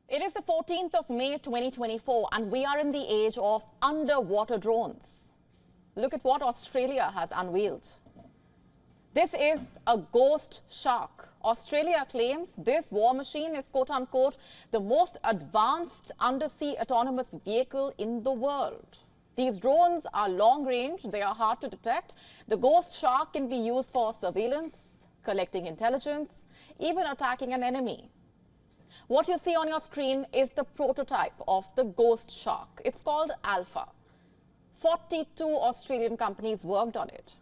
It is the 14th of May 2024 and we are in the age of underwater drones. Look at what Australia has unveiled. This is a ghost shark. Australia claims this war machine is quote-unquote the most advanced undersea autonomous vehicle in the world. These drones are long-range, they are hard to detect. The ghost shark can be used for surveillance, collecting intelligence, even attacking an enemy. What you see on your screen is the prototype of the ghost shark. It's called Alpha. 42 Australian companies worked on it.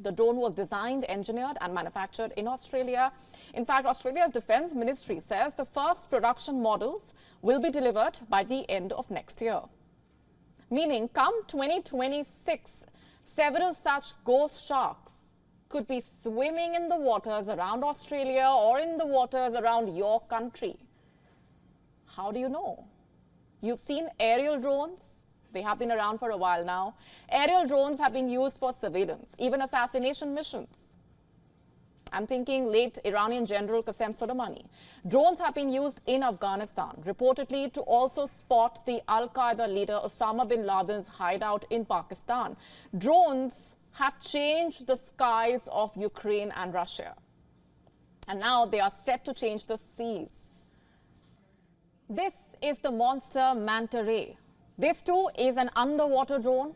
The drone was designed, engineered and manufactured in Australia. In fact, Australia's Defence Ministry says the first production models will be delivered by the end of next year. Meaning, come 2026, several such ghost sharks could be swimming in the waters around Australia or in the waters around your country. How do you know? You've seen aerial drones. They have been around for a while now. Aerial drones have been used for surveillance, even assassination missions. I'm thinking late Iranian General Qasem Soleimani. Drones have been used in Afghanistan, reportedly to also spot the Al-Qaeda leader Osama bin Laden's hideout in Pakistan. Drones have changed the skies of Ukraine and Russia. And now they are set to change the seas. This is the Monster Manta ray. This too is an underwater drone.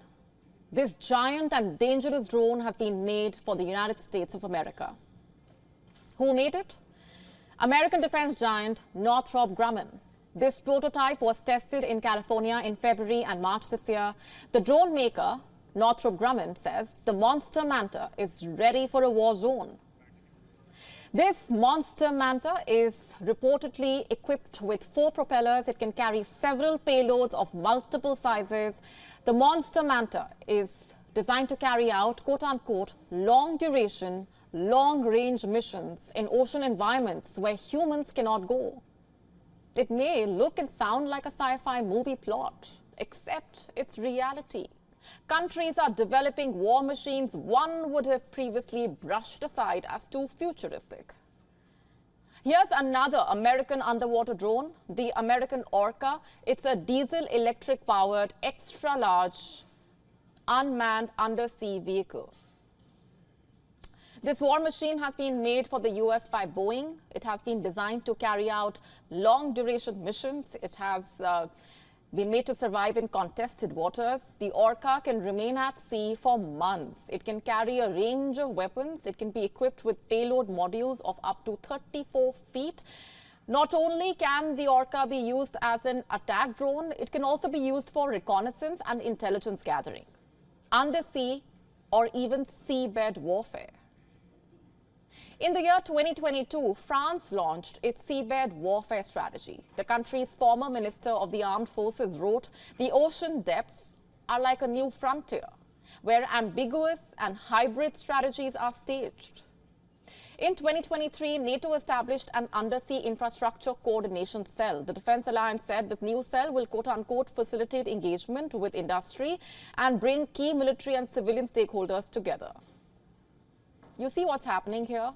This giant and dangerous drone has been made for the United States of America. Who made it? American defense giant Northrop Grumman. This prototype was tested in California in February and March this year. The drone maker, Northrop Grumman, says the Monster Manta is ready for a war zone. This Monster Manta is reportedly equipped with 4 propellers. It can carry several payloads of multiple sizes. The Monster Manta is designed to carry out, quote-unquote, long-duration, long-range missions in ocean environments where humans cannot go. It may look and sound like a sci-fi movie plot, except it's reality. Countries are developing war machines one would have previously brushed aside as too futuristic. Here's another American underwater drone, the American Orca. It's a diesel-electric powered, extra-large, unmanned undersea vehicle. This war machine has been made for the US by Boeing. It has been designed to carry out long-duration missions. It has been made to survive in contested waters. The Orca can remain at sea for months. It can carry a range of weapons. It can be equipped with payload modules of up to 34 feet. Not only can the Orca be used as an attack drone, it can also be used for reconnaissance and intelligence gathering, undersea or even seabed warfare. In the year 2022, France launched its seabed warfare strategy. The country's former Minister of the Armed Forces wrote, "The ocean depths are like a new frontier, where ambiguous and hybrid strategies are staged." In 2023, NATO established an undersea infrastructure coordination cell. The Defense Alliance said this new cell will, quote-unquote, facilitate engagement with industry and bring key military and civilian stakeholders together. You see what's happening here?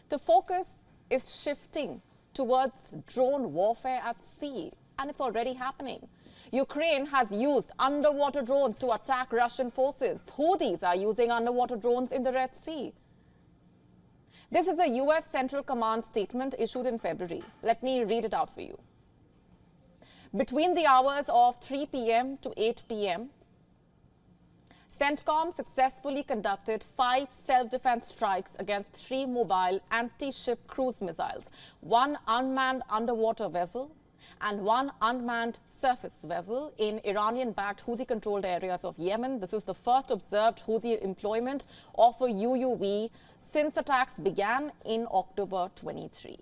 The focus is shifting towards drone warfare at sea, and it's already happening. Ukraine has used underwater drones to attack Russian forces. Houthis are using underwater drones in the Red Sea. This is a US Central Command statement issued in February. Let me read it out for you. Between the hours of 3 p.m. to 8 p.m., CENTCOM successfully conducted 5 self-defense strikes against 3 mobile anti-ship cruise missiles, 1 unmanned underwater vessel and 1 unmanned surface vessel in Iranian-backed Houthi-controlled areas of Yemen. This is the first observed Houthi employment of a UUV since attacks began in October 23.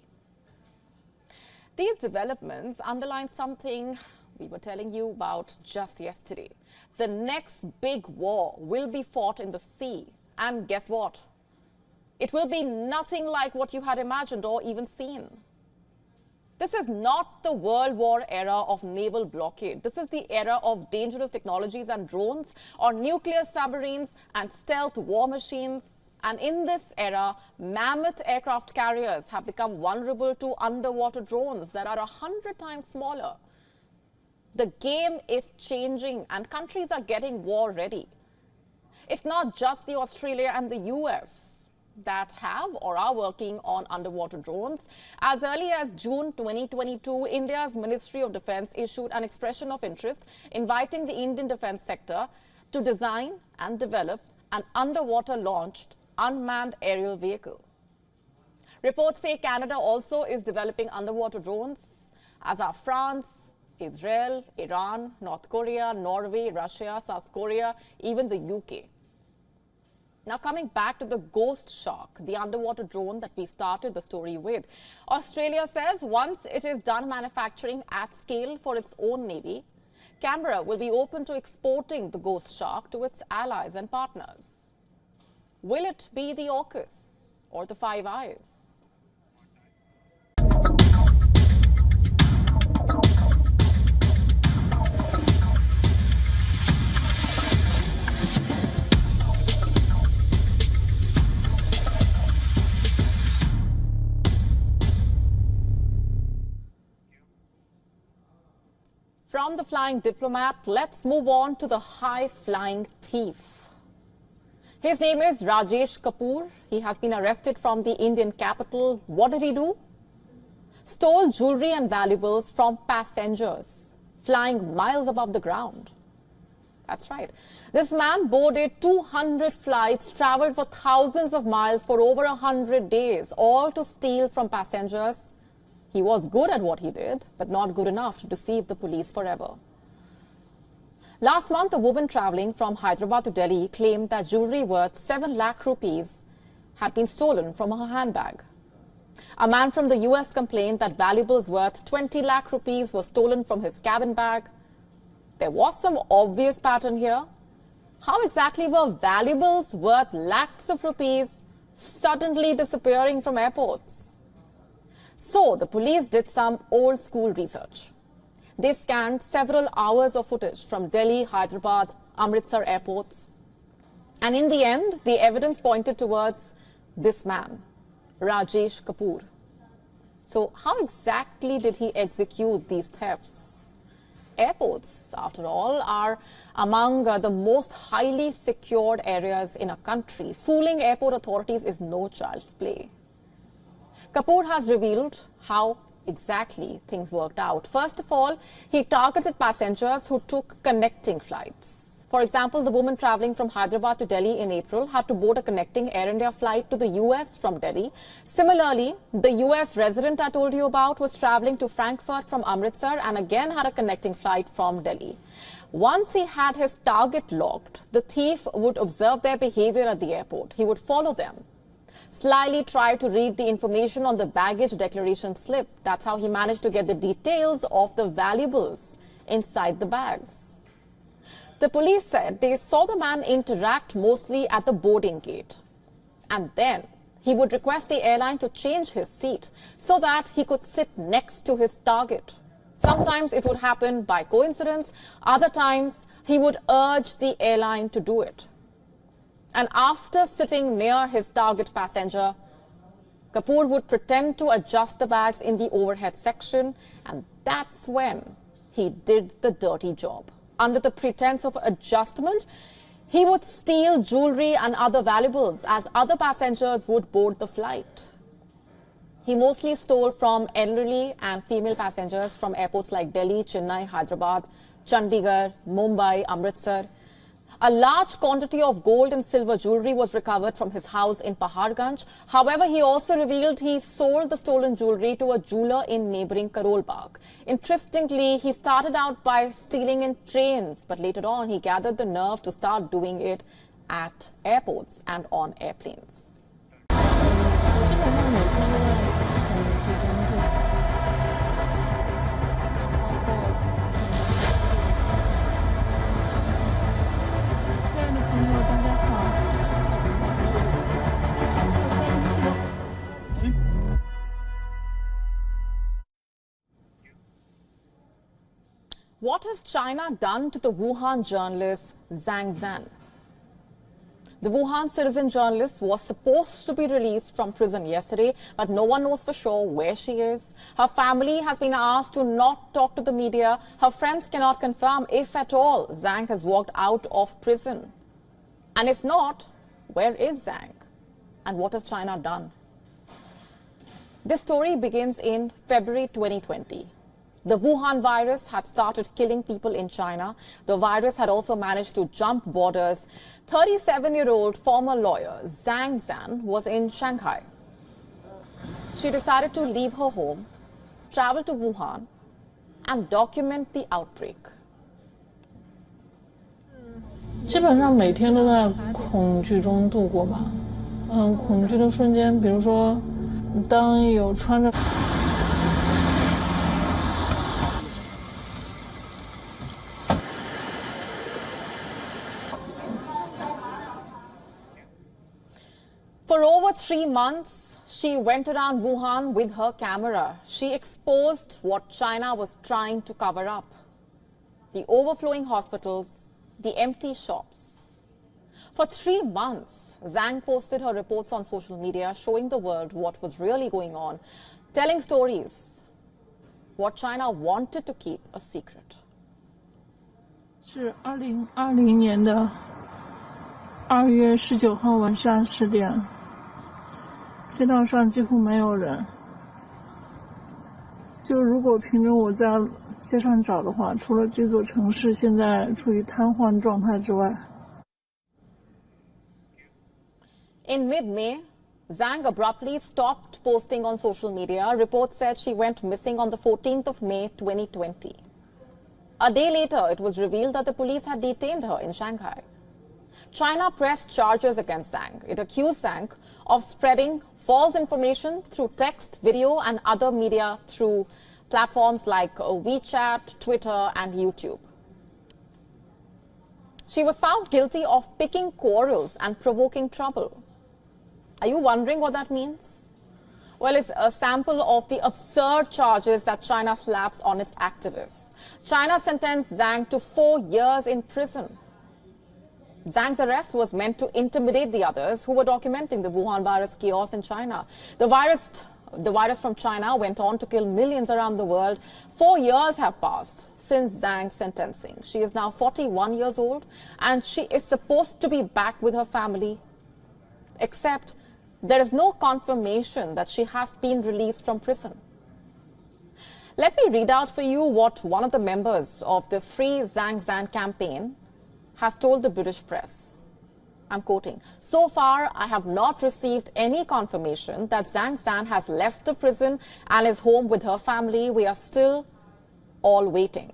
These developments underline something we were telling you about just yesterday. The next big war will be fought in the sea. And guess what? It will be nothing like what you had imagined or even seen. This is not the World War era of naval blockade. This is the era of dangerous technologies and drones, or nuclear submarines and stealth war machines. And in this era, mammoth aircraft carriers have become vulnerable to underwater drones that are 100 times smaller. The game is changing and countries are getting war ready. It's not just the Australia and the US that have or are working on underwater drones. As early as June 2022, India's Ministry of Defence issued an expression of interest inviting the Indian defence sector to design and develop an underwater launched unmanned aerial vehicle. Reports say Canada also is developing underwater drones, as are France, Israel, Iran, North Korea, Norway, Russia, South Korea, even the UK. Now, coming back to the ghost shark, the underwater drone that we started the story with, Australia says once it is done manufacturing at scale for its own navy, Canberra will be open to exporting the ghost shark to its allies and partners. Will it be the AUKUS or the Five Eyes? From the flying diplomat, let's move on to the high-flying thief. His name is Rajesh Kapoor. He has been arrested from the Indian capital. What did he do? Stole jewelry and valuables from passengers flying miles above the ground. That's right. This man boarded 200 flights, traveled for thousands of miles for over 100 days, all to steal from passengers. He was good at what he did, but not good enough to deceive the police forever. Last month, a woman traveling from Hyderabad to Delhi claimed that jewelry worth 7 lakh rupees had been stolen from her handbag. A man from the US complained that valuables worth 20 lakh rupees were stolen from his cabin bag. There was some obvious pattern here. How exactly were valuables worth lakhs of rupees suddenly disappearing from airports? So the police did some old school research. They scanned several hours of footage from Delhi, Hyderabad, Amritsar airports. And in the end, the evidence pointed towards this man, Rajesh Kapoor. So how exactly did he execute these thefts? Airports, after all, are among the most highly secured areas in a country. Fooling airport authorities is no child's play. Kapoor has revealed how exactly things worked out. First of all, he targeted passengers who took connecting flights. For example, the woman traveling from Hyderabad to Delhi in April had to board a connecting Air India flight to the US from Delhi. Similarly, the US resident I told you about was traveling to Frankfurt from Amritsar and again had a connecting flight from Delhi. Once he had his target locked, the thief would observe their behavior at the airport. He would follow them, slyly try to read the information on the baggage declaration slip. That's how he managed to get the details of the valuables inside the bags. The police said they saw the man interact mostly at the boarding gate. And then he would request the airline to change his seat so that he could sit next to his target. Sometimes it would happen by coincidence. Other times he would urge the airline to do it. And after sitting near his target passenger, Kapoor would pretend to adjust the bags in the overhead section, and that's when he did the dirty job. Under the pretense of adjustment, he would steal jewelry and other valuables as other passengers would board the flight. He mostly stole from elderly and female passengers from airports like Delhi, Chennai, Hyderabad, Chandigarh, Mumbai, Amritsar. A large quantity of gold and silver jewelry was recovered from his house in Paharganj. However, he also revealed he sold the stolen jewelry to a jeweler in neighboring Karol Bagh. Interestingly, he started out by stealing in trains, but later on he gathered the nerve to start doing it at airports and on airplanes. What has China done to the Wuhan journalist Zhang Zhan? The Wuhan citizen journalist was supposed to be released from prison yesterday, but no one knows for sure where she is. Her family has been asked to not talk to the media. Her friends cannot confirm if at all Zhang has walked out of prison. And if not, where is Zhang? And what has China done? This story begins in February 2020. The Wuhan virus had started killing people in China. The virus had also managed to jump borders. 37-year-old former lawyer Zhang Zhan was in Shanghai. She decided to leave her home, travel to Wuhan, and document the outbreak. 基本上每天都在恐惧中度过吧。恐惧的瞬间，比如说，当有穿着。 For over 3 months, she went around Wuhan with her camera. She exposed what China was trying to cover up: the overflowing hospitals, the empty shops. For 3 months, Zhang posted her reports on social media, showing the world what was really going on, telling stories, what China wanted to keep a secret. 是2020年的2月19号晚上10点。 街道上几乎没有人。就如果凭着我在街上找的话，除了这座城市现在处于瘫痪状态之外。In mid-May, Zhang abruptly stopped posting on social media. Reports said she went missing on the 14th of May 2020. A day later, it was revealed that the police had detained her in Shanghai. China pressed charges against Zhang. It accused Zhang of spreading false information through text, video, and other media through platforms like WeChat, Twitter, and YouTube. She was found guilty of picking quarrels and provoking trouble. Are you wondering what that means? Well, it's a sample of the absurd charges that China slaps on its activists. China sentenced Zhang to 4 years in prison. Zhang's arrest was meant to intimidate the others who were documenting the Wuhan virus chaos in China. The virus from China went on to kill millions around the world. 4 years have passed since Zhang's sentencing. She is now 41 years old and she is supposed to be back with her family. Except there is no confirmation that she has been released from prison. Let me read out for you what one of the members of the Free Zhang Zhan campaign has told the British press. I'm quoting, "So far, I have not received any confirmation that Zhang Zhan has left the prison and is home with her family. We are still all waiting.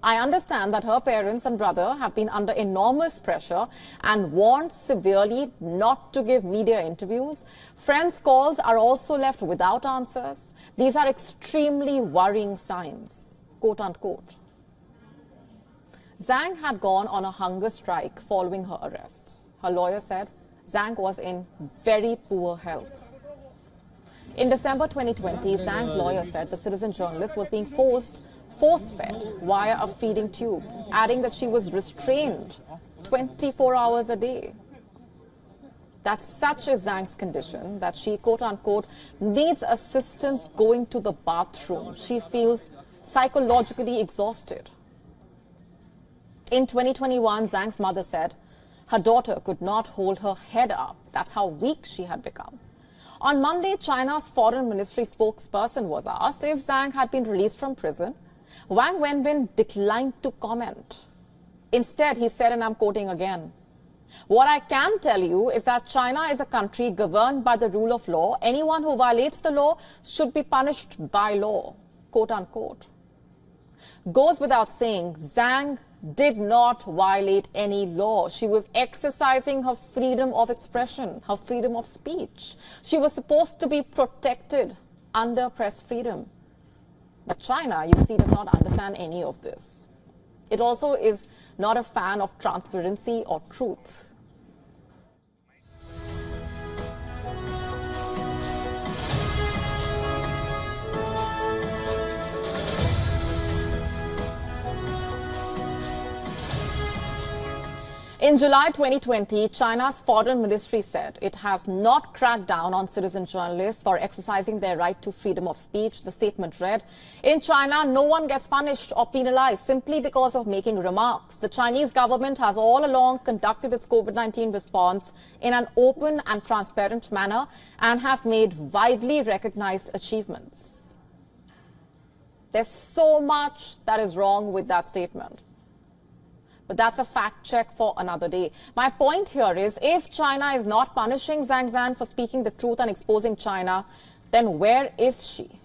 I understand that her parents and brother have been under enormous pressure and warned severely not to give media interviews. Friends' calls are also left without answers. These are extremely worrying signs," quote unquote. Zhang had gone on a hunger strike following her arrest. Her lawyer said Zhang was in very poor health. In December 2020, Zhang's lawyer said the citizen journalist was being force-fed via a feeding tube, adding that she was restrained 24 hours a day. That's such is Zhang's condition that she, quote unquote, needs assistance going to the bathroom. She feels psychologically exhausted. In 2021, Zhang's mother said her daughter could not hold her head up. That's how weak she had become. On Monday, China's foreign ministry spokesperson was asked if Zhang had been released from prison. Wang Wenbin declined to comment. Instead, he said, and I'm quoting again, "What I can tell you is that China is a country governed by the rule of law. Anyone who violates the law should be punished by law," quote unquote. Goes without saying, Zhang did not violate any law. She was exercising her freedom of expression, her freedom of speech. She was supposed to be protected under press freedom. But China, you see, does not understand any of this. It also is not a fan of transparency or truth. In July 2020, China's foreign ministry said it has not cracked down on citizen journalists for exercising their right to freedom of speech. The statement read, "In China, no one gets punished or penalized simply because of making remarks. The Chinese government has all along conducted its COVID-19 response in an open and transparent manner and has made widely recognized achievements." There's so much that is wrong with that statement. But that's a fact check for another day. My point here is, if China is not punishing Zhang Zhan for speaking the truth and exposing China, then where is she?